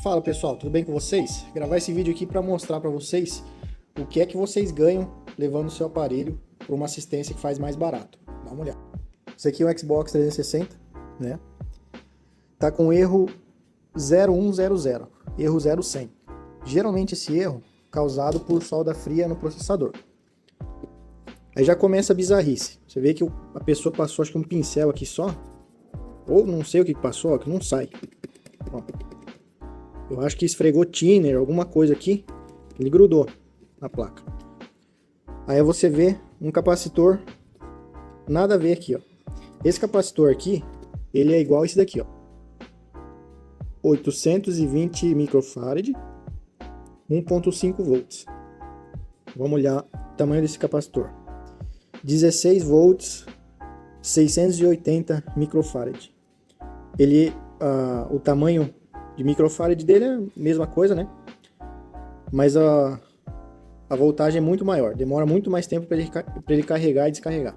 Fala pessoal, tudo bem com vocês? Vou gravar esse vídeo aqui para mostrar para vocês o que é que vocês ganham levando o seu aparelho para uma assistência que faz mais barato. Dá uma olhada. Esse aqui é um Xbox 360, né? Tá com erro 0100, erro 0100. Geralmente esse erro causado por solda fria no processador. Aí já começa a bizarrice. Você vê que a pessoa passou acho que um pincel aqui só, ou não sei o que passou, ó, que não sai. Ó. Eu acho que esfregou thinner, alguma coisa aqui, ele grudou na placa. Aí você vê um capacitor, nada a ver aqui, ó. Esse capacitor aqui, ele é igual a esse daqui, ó. 820 microfarad, 1.5 volts. Vamos olhar o tamanho desse capacitor. 16 volts, 680 microfarad. Ele, o tamanho de microfarad dele é a mesma coisa, né? Mas a voltagem é muito maior, demora muito mais tempo para ele carregar e descarregar.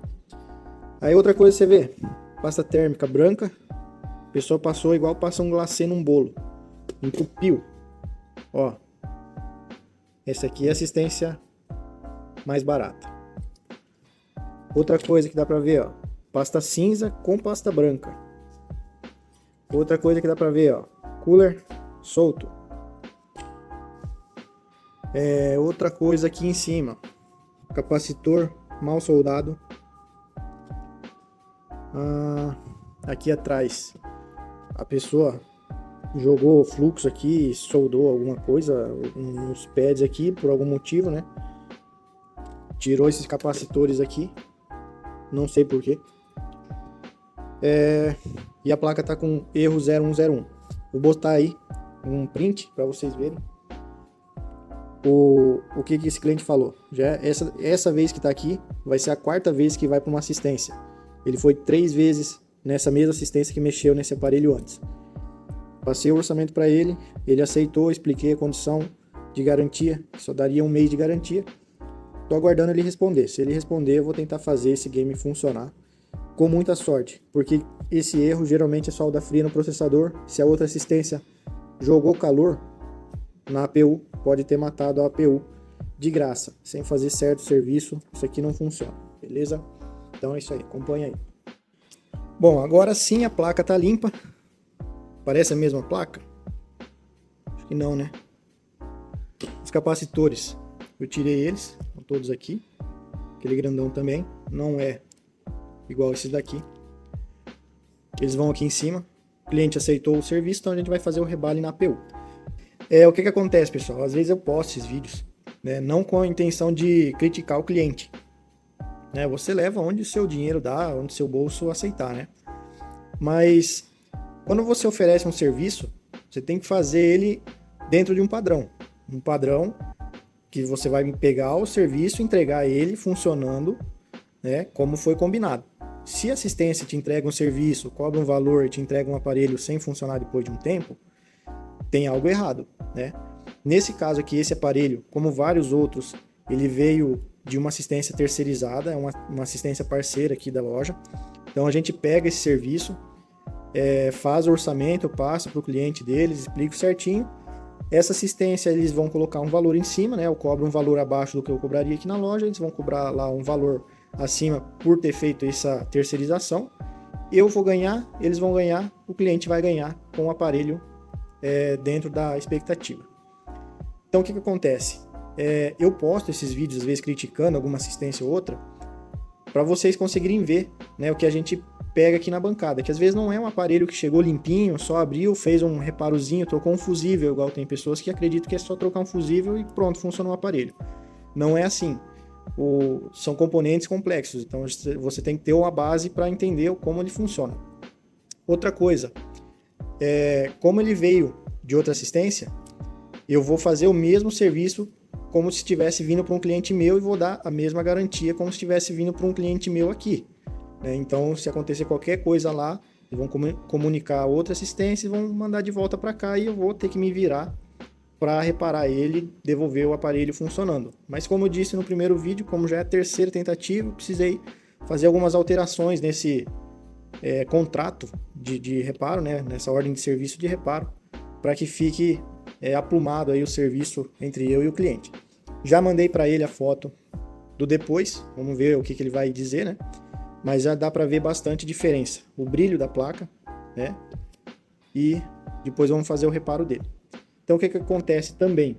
Aí outra coisa você vê, pasta térmica branca, a pessoa passou igual passa um glacê num bolo, entupiu. Ó, essa aqui é a assistência mais barata. Outra coisa que dá pra ver, ó, pasta cinza com pasta branca. Outra coisa que dá pra ver, ó, cooler solto. Outra coisa aqui em cima, capacitor mal soldado. Aqui atrás, a pessoa jogou fluxo aqui, soldou alguma coisa nos pads aqui por algum motivo, né? Tirou esses capacitores aqui, não sei porquê. E a placa tá com erro 0101. Vou botar aí um print para vocês verem o que esse cliente falou. Já essa vez que tá aqui vai ser a quarta vez que vai para uma assistência. Ele foi 3 vezes nessa mesma assistência que mexeu nesse aparelho antes. Passei o orçamento para ele, ele aceitou, expliquei a condição de garantia, que só daria 1 mês de garantia. Tô aguardando ele responder. Se ele responder, eu vou tentar fazer esse game funcionar com muita sorte, porque esse erro geralmente é solda fria no processador. Se a outra assistência jogou calor na APU, pode ter matado a APU de graça, sem fazer certo serviço. Isso aqui não funciona, beleza? Então é isso aí, acompanha aí. Bom, agora sim a placa tá limpa. Parece a mesma placa? Acho que não, né? Os capacitores, eu tirei eles, estão todos aqui. Aquele grandão também, não é igual esse daqui. Eles vão aqui em cima. O cliente aceitou o serviço, então a gente vai fazer o rebale na APU. O que acontece, pessoal? Às vezes eu posto esses vídeos, né, não com a intenção de criticar o cliente. Né? Você leva onde o seu dinheiro dá, onde o seu bolso aceitar, né? Mas quando você oferece um serviço, você tem que fazer ele dentro de um padrão. Um padrão que você vai pegar o serviço e entregar ele funcionando, né, como foi combinado. Se a assistência te entrega um serviço, cobra um valor e te entrega um aparelho sem funcionar depois de um tempo, tem algo errado, né? Nesse caso aqui, esse aparelho, como vários outros, ele veio de uma assistência terceirizada, é uma assistência parceira aqui da loja. Então a gente pega esse serviço, faz o orçamento, passa para o cliente deles, explico certinho. Essa assistência eles vão colocar um valor em cima, né? Eu cobro um valor abaixo do que eu cobraria aqui na loja, eles vão cobrar lá um valor acima por ter feito essa terceirização. Eu vou ganhar, eles vão ganhar, o cliente vai ganhar com o aparelho dentro da expectativa. Então o que acontece? Eu posto esses vídeos às vezes criticando alguma assistência ou outra para vocês conseguirem ver, né, o que a gente pega aqui na bancada, que às vezes não é um aparelho que chegou limpinho, só abriu, fez um reparozinho, trocou um fusível, igual tem pessoas que acreditam que é só trocar um fusível e pronto, funciona o aparelho. Não é assim. São componentes complexos, então você tem que ter uma base para entender como ele funciona. Outra coisa, como ele veio de outra assistência, eu vou fazer o mesmo serviço como se estivesse vindo para um cliente meu e vou dar a mesma garantia como se estivesse vindo para um cliente meu aqui. Então, se acontecer qualquer coisa lá, eles vão comunicar a outra assistência e vão mandar de volta para cá e eu vou ter que me virar para reparar ele, devolver o aparelho funcionando. Mas como eu disse no primeiro vídeo, como já é a terceira tentativa, precisei fazer algumas alterações nesse contrato de reparo, né, nessa ordem de serviço de reparo, para que fique aprumado aí o serviço entre eu e o cliente. Já mandei para ele a foto do depois, vamos ver o que ele vai dizer, né? Mas já dá para ver bastante diferença. O brilho da placa, né? E depois vamos fazer o reparo dele. Então o que acontece também?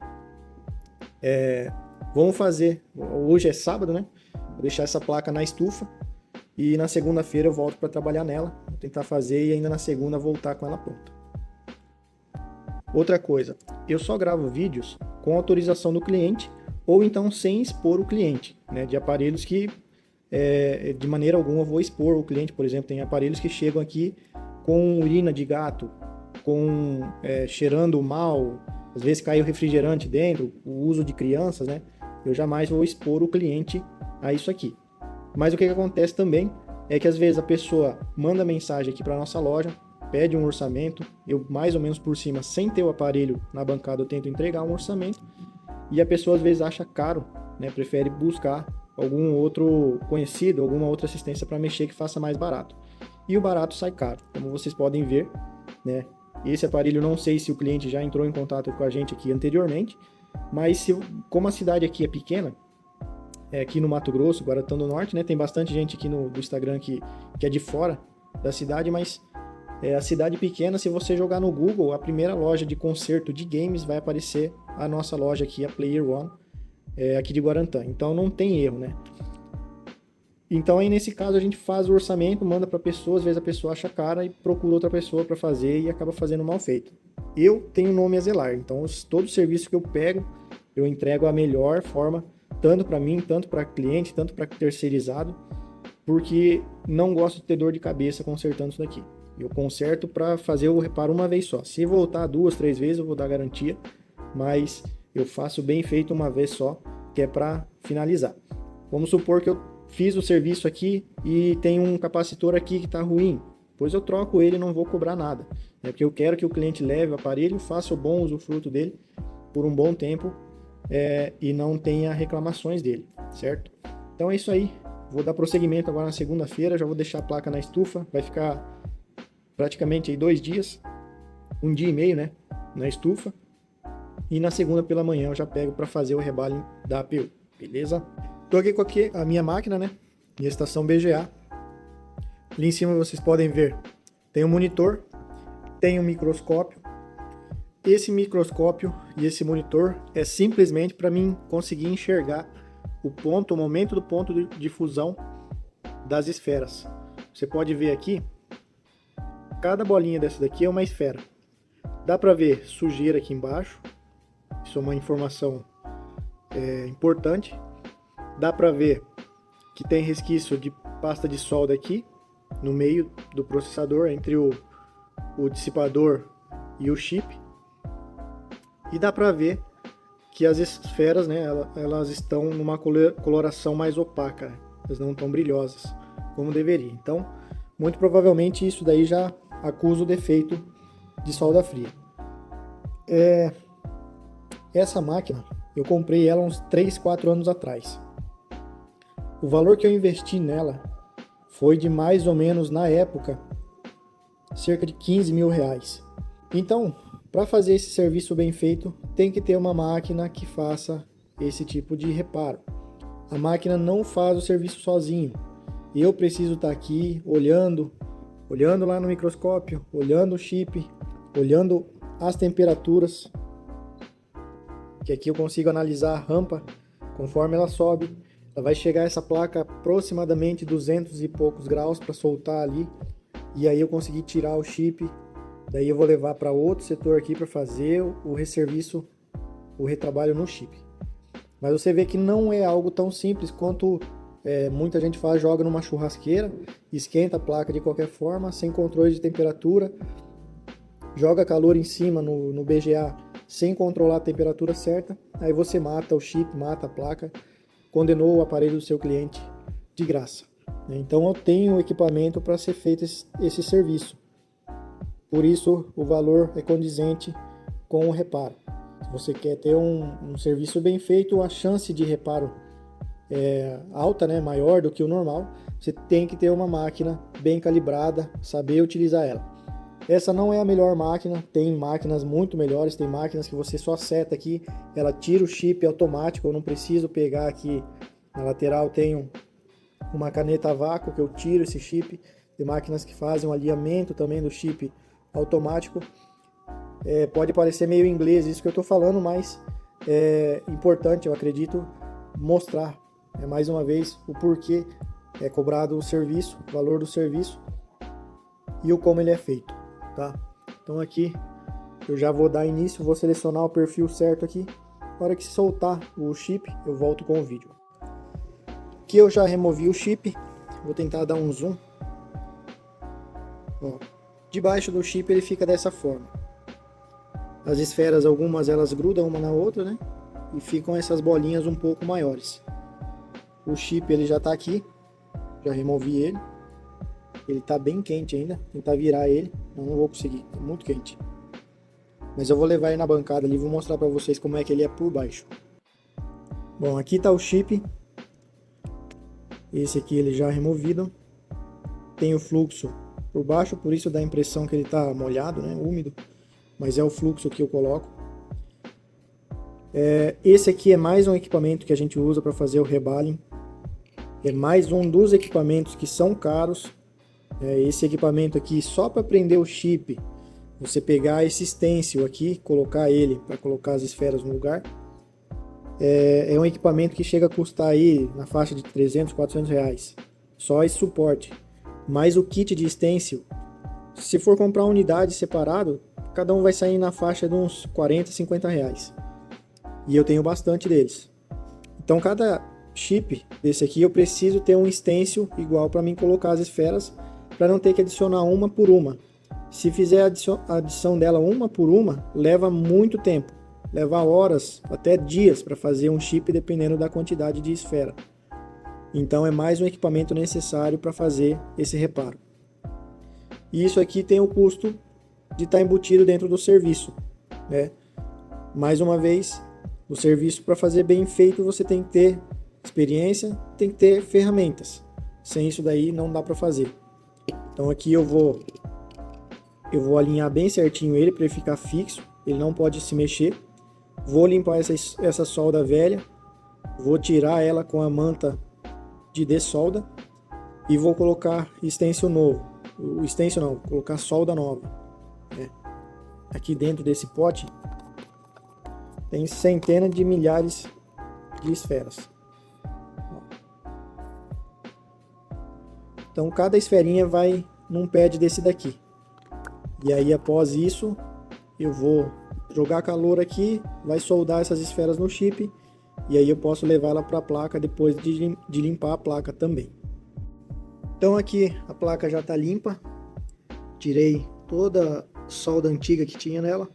Vamos fazer, hoje é sábado, né? Vou deixar essa placa na estufa e na segunda-feira eu volto para trabalhar nela. Vou tentar fazer e ainda na segunda voltar com ela pronta. Outra coisa, eu só gravo vídeos com autorização do cliente ou então sem expor o cliente, né? De aparelhos que de maneira alguma eu vou expor o cliente. Por exemplo, tem aparelhos que chegam aqui com urina de gato, cheirando mal, às vezes cai o refrigerante dentro, o uso de crianças, né? Eu jamais vou expor o cliente a isso aqui. Mas o que acontece também é que às vezes a pessoa manda mensagem aqui para nossa loja, pede um orçamento, eu mais ou menos por cima, sem ter o aparelho na bancada, eu tento entregar um orçamento, e a pessoa às vezes acha caro, né? Prefere buscar algum outro conhecido, alguma outra assistência para mexer que faça mais barato. E o barato sai caro, como vocês podem ver, né? Esse aparelho, não sei se o cliente já entrou em contato com a gente aqui anteriormente, mas como a cidade aqui é pequena, aqui no Mato Grosso, Guaratã do Norte, né? Tem bastante gente aqui do Instagram que é de fora da cidade, mas a cidade pequena, se você jogar no Google, a primeira loja de conserto de games vai aparecer a nossa loja aqui, a Player One, aqui de Guarantã. Então não tem erro, né? Então aí nesse caso a gente faz o orçamento, manda para a pessoa, às vezes a pessoa acha cara e procura outra pessoa para fazer e acaba fazendo mal feito. Eu tenho nome a zelar, então todo serviço que eu pego, eu entrego a melhor forma, tanto para mim, tanto para cliente, tanto para terceirizado, porque não gosto de ter dor de cabeça consertando isso daqui. Eu conserto para fazer o reparo uma vez só. Se voltar 2, 3 vezes, eu vou dar garantia, mas eu faço bem feito uma vez só, que é para finalizar. Vamos supor que eu fiz o serviço aqui e tem um capacitor aqui que está ruim, pois eu troco ele e não vou cobrar nada. Porque eu quero que o cliente leve o aparelho, faça o bom usufruto dele por um bom tempo e não tenha reclamações dele, certo? Então é isso aí. Vou dar prosseguimento agora na segunda-feira, já vou deixar a placa na estufa, vai ficar praticamente aí 2 dias, 1 dia e meio, né, na estufa. E na segunda pela manhã eu já pego para fazer o rebalho da APU, beleza? Tô aqui com a minha máquina, né, minha estação BGA. Ali em cima vocês podem ver, tem um monitor, tem um microscópio. Esse microscópio e esse monitor é simplesmente para mim conseguir enxergar o momento do ponto de fusão das esferas. Você pode ver aqui, cada bolinha dessa daqui é uma esfera. Dá para ver sujeira aqui embaixo, isso é uma informação importante. Dá para ver que tem resquício de pasta de solda aqui no meio do processador, entre o dissipador e o chip. E dá para ver que as esferas, né, elas estão numa coloração mais opaca, elas não estão brilhosas como deveria. Então, muito provavelmente isso daí já acusa o defeito de solda fria. Essa máquina, eu comprei ela uns 3, 4 anos atrás. O valor que eu investi nela foi de mais ou menos, na época, cerca de 15 mil reais. Então, para fazer esse serviço bem feito, tem que ter uma máquina que faça esse tipo de reparo. A máquina não faz o serviço sozinho. Eu preciso estar aqui olhando lá no microscópio, olhando o chip, olhando as temperaturas, que aqui eu consigo analisar a rampa conforme ela sobe. Ela vai chegar essa placa aproximadamente 200 e poucos graus para soltar ali, e aí eu consegui tirar o chip. Daí eu vou levar para outro setor aqui para fazer o resserviço, o retrabalho no chip. Mas você vê que não é algo tão simples quanto muita gente faz, joga numa churrasqueira, esquenta a placa de qualquer forma, sem controle de temperatura, joga calor em cima no BGA sem controlar a temperatura certa, aí você mata o chip, mata a placa, condenou o aparelho do seu cliente de graça. Então eu tenho equipamento para ser feito esse serviço. Por isso o valor é condizente com o reparo. Se você quer ter um serviço bem feito, a chance de reparo é alta, né, maior do que o normal. Você tem que ter uma máquina bem calibrada, saber utilizar ela. Essa não é a melhor máquina, tem máquinas muito melhores, tem máquinas que você só seta aqui, ela tira o chip automático, eu não preciso pegar aqui na lateral, tenho uma caneta a vácuo que eu tiro esse chip. Tem máquinas que fazem um alinhamento também do chip automático. Pode parecer meio inglês isso que eu estou falando, mas é importante, eu acredito, mostrar mais uma vez o porquê é cobrado o serviço, o valor do serviço e o como ele é feito, tá? Então aqui eu já vou dar início, vou selecionar o perfil certo aqui. Na hora que soltar o chip, eu volto com o vídeo. Aqui eu já removi o chip, vou tentar dar um zoom. Ó, debaixo do chip ele fica dessa forma. As esferas, algumas elas grudam uma na outra, né? E ficam essas bolinhas um pouco maiores. O chip ele já está aqui, já removi ele. Ele está bem quente ainda, vou tentar virar ele, não vou conseguir, está muito quente. Mas eu vou levar ele na bancada ali, vou mostrar para vocês como é que ele é por baixo. Bom, aqui está o chip. Esse aqui ele já removido. Tem o fluxo por baixo, por isso dá a impressão que ele está molhado, né, úmido. Mas é o fluxo que eu coloco. Esse aqui é mais um equipamento que a gente usa para fazer o rebaling. É mais um dos equipamentos que são caros. Esse equipamento aqui, só para prender o chip, você pegar esse stencil aqui, colocar ele para colocar as esferas no lugar, é um equipamento que chega a custar aí na faixa de 300, 400 reais. Só esse suporte. Mais o kit de stencil, se for comprar uma unidade separado, cada um vai sair na faixa de uns 40, 50 reais. E eu tenho bastante deles. Então cada chip desse aqui eu preciso ter um stencil igual para mim colocar as esferas, para não ter que adicionar uma por uma. Se fizer a adição dela uma por uma, leva muito tempo. Leva horas, até dias para fazer um chip dependendo da quantidade de esfera. Então é mais um equipamento necessário para fazer esse reparo. E isso aqui tem o custo de estar embutido dentro do serviço, né? Mais uma vez, o serviço, para fazer bem feito, você tem que ter experiência, tem que ter ferramentas. Sem isso daí não dá para fazer. Então aqui eu vou alinhar bem certinho ele para ele ficar fixo, ele não pode se mexer. Vou limpar essa solda velha, vou tirar ela com a manta de dessolda e vou colocar stencil novo. O stencil não, vou colocar solda nova. Aqui dentro desse pote tem centenas de milhares de esferas. Então cada esferinha vai num pad desse daqui. E aí após isso eu vou jogar calor aqui, vai soldar essas esferas no chip e aí eu posso levar ela para a placa depois de limpar a placa também. Então aqui a placa já está limpa, tirei toda a solda antiga que tinha nela.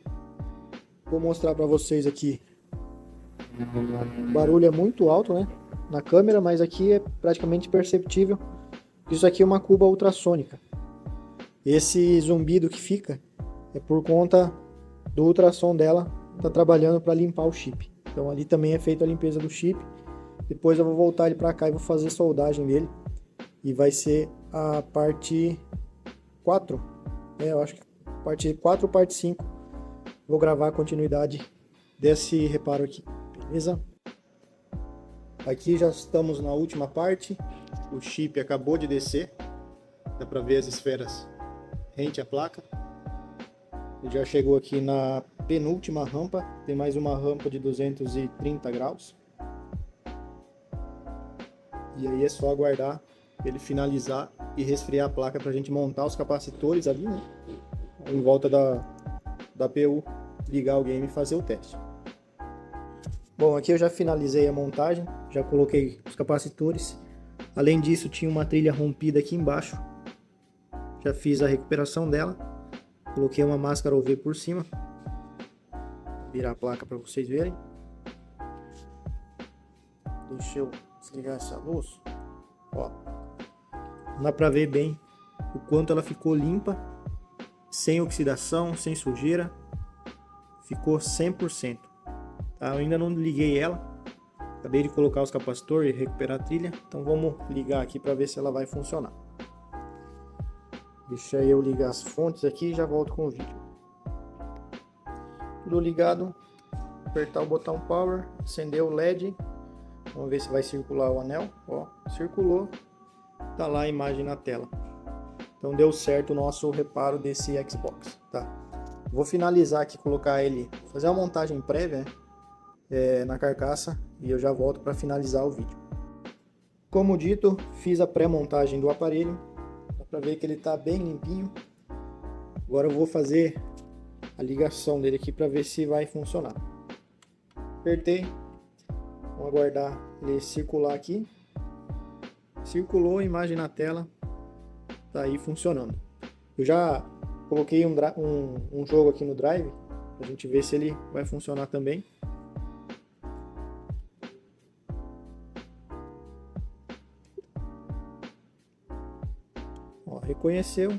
Vou mostrar para vocês aqui. O barulho é muito alto, né, na câmera, mas aqui é praticamente perceptível. Isso aqui é uma cuba ultrassônica. Esse zumbido que fica é por conta do ultrassom dela tá trabalhando para limpar o chip. Então ali também é feita a limpeza do chip. Depois eu vou voltar ele para cá e vou fazer soldagem dele. E vai ser a parte 4. Eu acho que parte 4 ou parte 5. Vou gravar a continuidade desse reparo aqui. Beleza? Aqui já estamos na última parte. O chip acabou de descer. Dá para ver as esferas rente à placa. Ele já chegou aqui na penúltima rampa. Tem mais uma rampa de 230 graus. E aí é só aguardar ele finalizar e resfriar a placa para a gente montar os capacitores ali, né? Em volta da PU, ligar o game e fazer o teste. Bom, aqui eu já finalizei a montagem, já coloquei os capacitores. Além disso, tinha uma trilha rompida aqui embaixo. Já fiz a recuperação dela. Coloquei uma máscara UV por cima. Vou virar a placa para vocês verem. Deixa eu desligar essa luz. Ó, dá para ver bem o quanto ela ficou limpa, sem oxidação, sem sujeira. Ficou 100%. Tá? Eu ainda não liguei ela. Acabei de colocar os capacitores e recuperar a trilha. Então vamos ligar aqui para ver se ela vai funcionar. Deixa eu ligar as fontes aqui e já volto com o vídeo. Tudo ligado. Apertar o botão Power, acender o LED. Vamos ver se vai circular o anel. Ó, circulou. Tá lá a imagem na tela. Então deu certo o nosso reparo desse Xbox, tá? Vou finalizar aqui, colocar ele, fazer uma montagem prévia na carcaça e eu já volto para finalizar o vídeo. Como dito, fiz a pré-montagem do aparelho, dá para ver que ele está bem limpinho. Agora eu vou fazer a ligação dele aqui para ver se vai funcionar. Apertei, vamos aguardar ele circular aqui. Circulou a imagem na tela, tá aí funcionando. Eu já coloquei um jogo aqui no Drive, pra gente ver se ele vai funcionar também. Ó, reconheceu,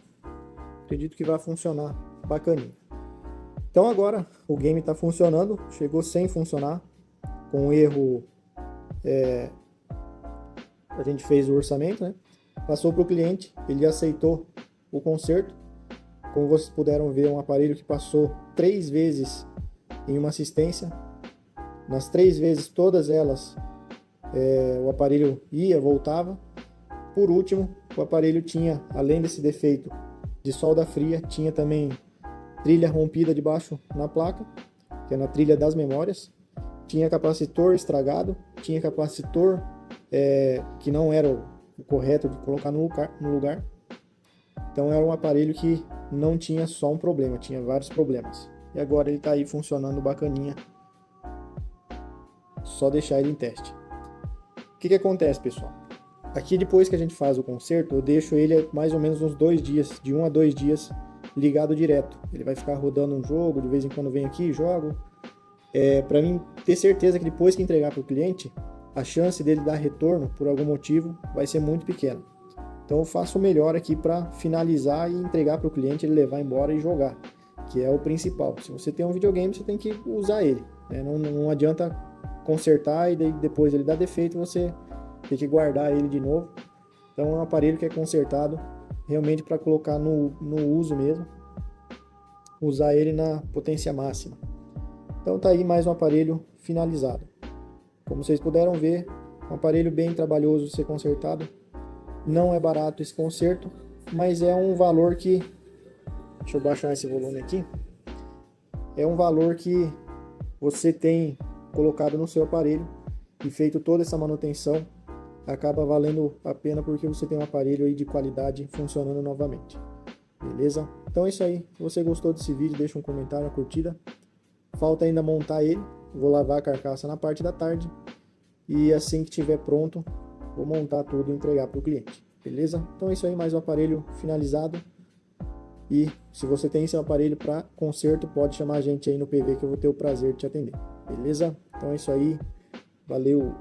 acredito que vai funcionar bacaninha. Então agora o game está funcionando, chegou sem funcionar, com erro, a gente fez o orçamento, né? Passou para o cliente, ele aceitou o conserto. Como vocês puderam ver, um aparelho que passou 3 vezes em uma assistência. Nas 3 vezes, todas elas, o aparelho ia, voltava. Por último, o aparelho tinha, além desse defeito de solda fria, tinha também trilha rompida debaixo na placa, que é na trilha das memórias. Tinha capacitor estragado, tinha capacitor que não era o correto de colocar no lugar. Então era um aparelho que não tinha só um problema, tinha vários problemas. E agora ele está aí funcionando bacaninha. Só deixar ele em teste. O que acontece, pessoal? Aqui depois que a gente faz o conserto, eu deixo ele mais ou menos uns 2 dias, de 1 a 2 dias, ligado direto. Ele vai ficar rodando um jogo, de vez em quando vem aqui e jogo. Para mim ter certeza que depois que entregar para o cliente, a chance dele dar retorno por algum motivo vai ser muito pequena. Então eu faço o melhor aqui para finalizar e entregar para o cliente, ele levar embora e jogar, que é o principal. Se você tem um videogame, você tem que usar ele, né? Não adianta consertar e depois ele dá defeito, você tem que guardar ele de novo. Então é um aparelho que é consertado realmente para colocar no uso mesmo, usar ele na potência máxima. Então tá aí mais um aparelho finalizado. Como vocês puderam ver, um aparelho bem trabalhoso de ser consertado. Não é barato esse conserto, mas é um valor que... Deixa eu baixar esse volume aqui. É um valor que você tem colocado no seu aparelho e feito toda essa manutenção, acaba valendo a pena porque você tem um aparelho aí de qualidade funcionando novamente. Beleza? Então é isso aí. Se você gostou desse vídeo, deixa um comentário, uma curtida. Falta ainda montar ele. Vou lavar a carcaça na parte da tarde. E assim que estiver pronto, vou montar tudo e entregar para o cliente. Beleza? Então é isso aí, mais um aparelho finalizado. E se você tem esse aparelho para conserto, pode chamar a gente aí no PV que eu vou ter o prazer de te atender. Beleza? Então é isso aí. Valeu!